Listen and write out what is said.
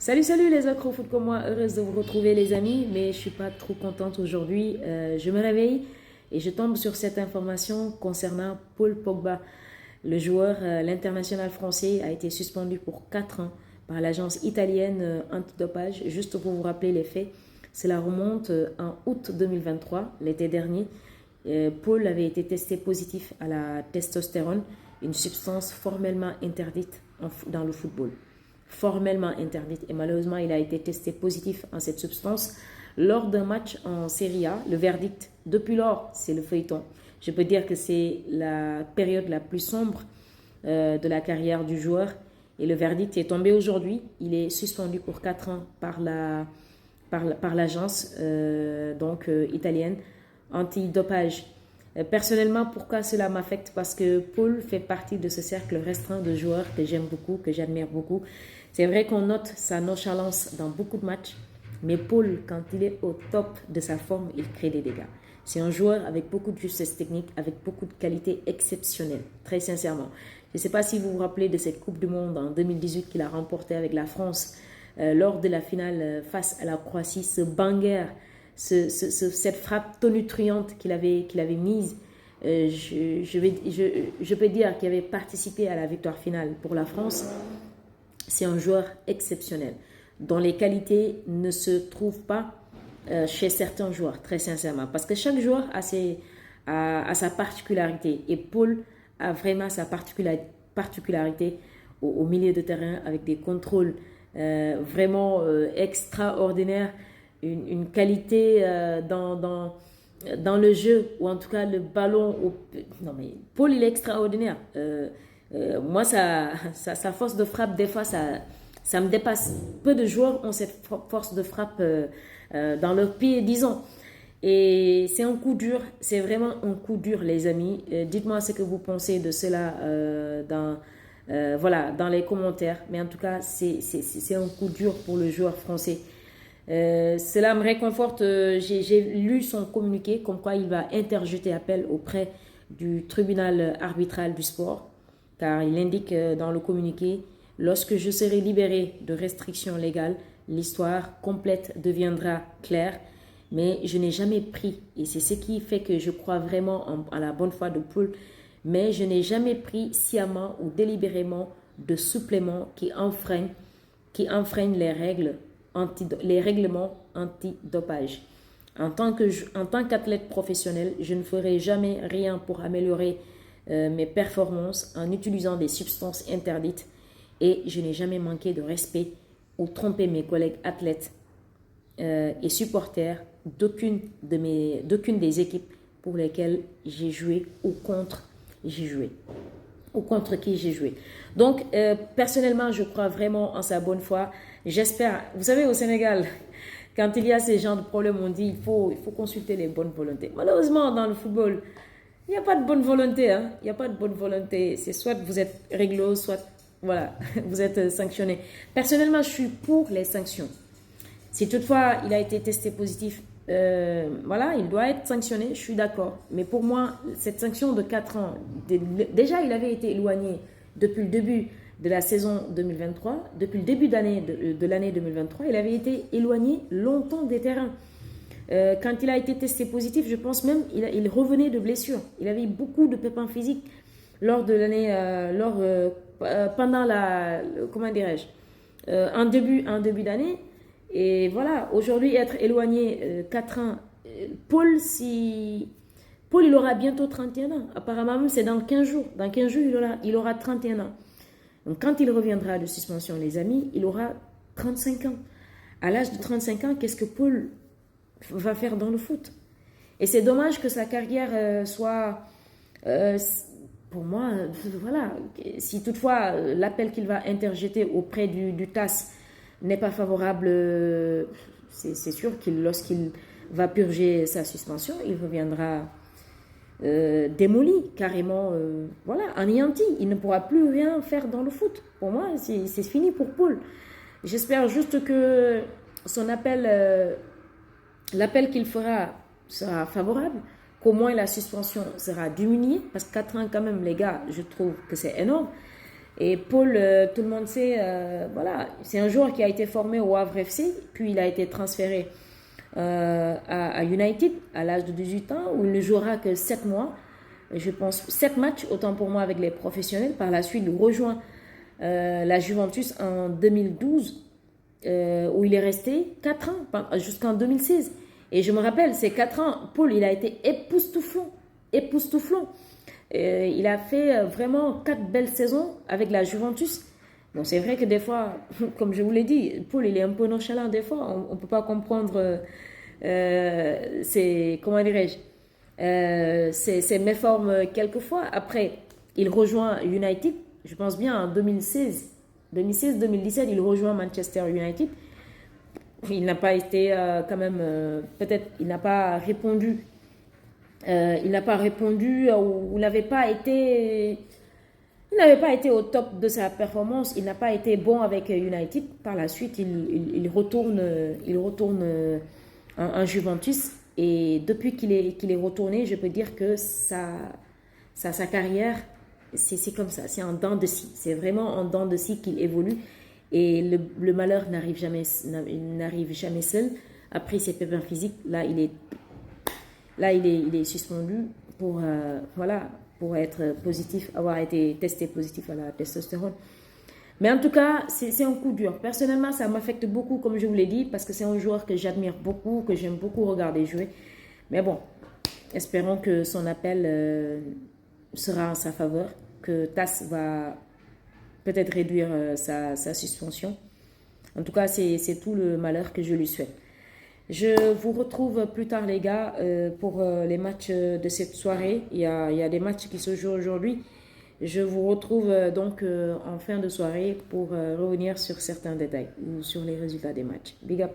Salut les accro-foot comme moi, heureuse de vous retrouver les amis, mais je suis pas trop contente aujourd'hui. Je me réveille et je tombe sur cette information concernant Paul Pogba. Le joueur, l'international français, a été suspendu pour 4 ans par l'agence italienne antidopage. Juste pour vous rappeler les faits, cela remonte en août 2023, l'été dernier. Paul avait été testé positif à la testostérone, une substance formellement interdite dans le football. Formellement interdite, et malheureusement il a été testé positif en cette substance lors d'un match en Serie A. Le verdict, depuis lors, c'est le feuilleton. Je peux dire que c'est la période la plus sombre de la carrière du joueur, et le verdict est tombé aujourd'hui. Il est suspendu pour 4 ans par l'agence italienne antidopage. Personnellement, pourquoi cela m'affecte? Parce que Paul fait partie de ce cercle restreint de joueurs que j'aime beaucoup, que j'admire beaucoup. C'est vrai qu'on note sa nonchalance dans beaucoup de matchs, mais Paul, quand il est au top de sa forme, il crée des dégâts. C'est un joueur avec beaucoup de justesse technique, avec beaucoup de qualités exceptionnelles, très sincèrement. Je ne sais pas si vous vous rappelez de cette Coupe du Monde en 2018 qu'il a remportée avec la France lors de la finale face à la Croatie, ce banger, cette frappe tonitruante qu'il avait mise. Je peux dire qu'il avait participé à la victoire finale pour la France. C'est un joueur exceptionnel, dont les qualités ne se trouvent pas chez certains joueurs, très sincèrement. Parce que chaque joueur a sa particularité. Et Paul a vraiment sa particularité au milieu de terrain, avec des contrôles vraiment extraordinaires, une qualité dans le jeu, ou en tout cas le ballon. Non mais Paul, il est extraordinaire. Moi, sa force de frappe, des fois, ça me dépasse. Peu de joueurs ont cette force de frappe dans leur pied, disons. Et c'est un coup dur, c'est vraiment un coup dur, les amis. Dites-moi ce que vous pensez de cela dans les commentaires. Mais en tout cas, c'est un coup dur pour le joueur français. Cela me réconforte. J'ai lu son communiqué comme quoi il va interjeter appel auprès du tribunal arbitral du sport, car il indique dans le communiqué: lorsque je serai libéré de restrictions légales, l'histoire complète deviendra claire. Mais je n'ai jamais pris, et c'est ce qui fait que je crois vraiment à la bonne foi de Paul, mais je n'ai jamais pris sciemment ou délibérément de suppléments qui enfreignent les règlements antidopage. En tant qu'athlète professionnel, je ne ferai jamais rien pour améliorer mes performances en utilisant des substances interdites, et je n'ai jamais manqué de respect ou trompé mes collègues athlètes et supporters d'aucune des équipes pour lesquelles j'ai joué ou contre qui j'ai joué. Donc, personnellement, je crois vraiment en sa bonne foi. J'espère, vous savez, au Sénégal, quand il y a ces genres de problèmes, on dit il faut consulter les bonnes volontés. Malheureusement, dans le football, il n'y a pas de bonne volonté. Il n'y a pas de bonne volonté. C'est soit vous êtes réglo, soit voilà, vous êtes sanctionné. Personnellement, je suis pour les sanctions. Si toutefois il a été testé positif, il doit être sanctionné, je suis d'accord. Mais pour moi, cette sanction de 4 ans, déjà il avait été éloigné depuis le début de la saison 2023, depuis le début de l'année 2023, il avait été éloigné longtemps des terrains. Quand il a été testé positif, je pense même il revenait de blessures. Il avait beaucoup de pépins physiques lors de l'année, pendant comment dirais-je, en début d'année. Et voilà, aujourd'hui, être éloigné 4 ans. Paul, il aura bientôt 31 ans. Apparemment, même c'est dans 15 jours. Dans 15 jours, il aura 31 ans. Donc, quand il reviendra de suspension, les amis, il aura 35 ans. À l'âge de 35 ans, qu'est-ce que Paul va faire dans le foot? Et c'est dommage que sa carrière soit... pour moi, voilà, si toutefois l'appel qu'il va interjeter auprès du TAS n'est pas favorable, c'est sûr que lorsqu'il va purger sa suspension, il reviendra démoli, carrément, anéanti. Il ne pourra plus rien faire dans le foot. Pour moi, c'est fini pour Paul. J'espère juste que son appel, l'appel qu'il fera sera favorable, qu'au moins la suspension sera diminuée, parce que 4 ans quand même, les gars, je trouve que c'est énorme. Et Paul, tout le monde sait, voilà, c'est un joueur qui a été formé au Havre FC, puis il a été transféré à United à l'âge de 18 ans, où il ne jouera que 7 mois, je pense 7 matchs, autant pour moi avec les professionnels. Par la suite, il rejoint la Juventus en 2012, où il est resté 4 ans, jusqu'en 2016. Et je me rappelle, ces 4 ans, Paul, il a été époustouflant, époustouflant. Il a fait vraiment 4 belles saisons avec la Juventus. Bon, c'est vrai que des fois, comme je vous l'ai dit, Paul, il est un peu nonchalant des fois. On ne peut pas comprendre comment dirais-je, ses méformes quelquefois. Après, il rejoint United, je pense bien en 2016. 2016-2017, il rejoint Manchester United. Il n'a pas été quand même, peut-être, il n'a pas répondu. Il n'a pas répondu ou il n'avait pas été au top de sa performance. Il n'a pas été bon avec United. Par la suite, il retourne en Juventus. Et depuis qu'il est retourné, je peux dire que sa carrière, c'est comme ça. C'est en dents de scie. C'est vraiment en dents de scie qu'il évolue. Et le malheur n'arrive jamais seul. Après ses pépins physiques, là, il est suspendu pour, voilà, pour être positif, avoir été testé positif à la testostérone. Mais en tout cas, c'est un coup dur. Personnellement, ça m'affecte beaucoup, comme je vous l'ai dit, parce que c'est un joueur que j'admire beaucoup, que j'aime beaucoup regarder jouer. Mais bon, espérons que son appel sera en sa faveur, que TAS va peut-être réduire sa suspension. En tout cas, c'est tout le malheur que je lui souhaite. Je vous retrouve plus tard les gars pour les matchs de cette soirée. Il y a des matchs qui se jouent aujourd'hui. Je vous retrouve donc en fin de soirée pour revenir sur certains détails ou sur les résultats des matchs. Big up!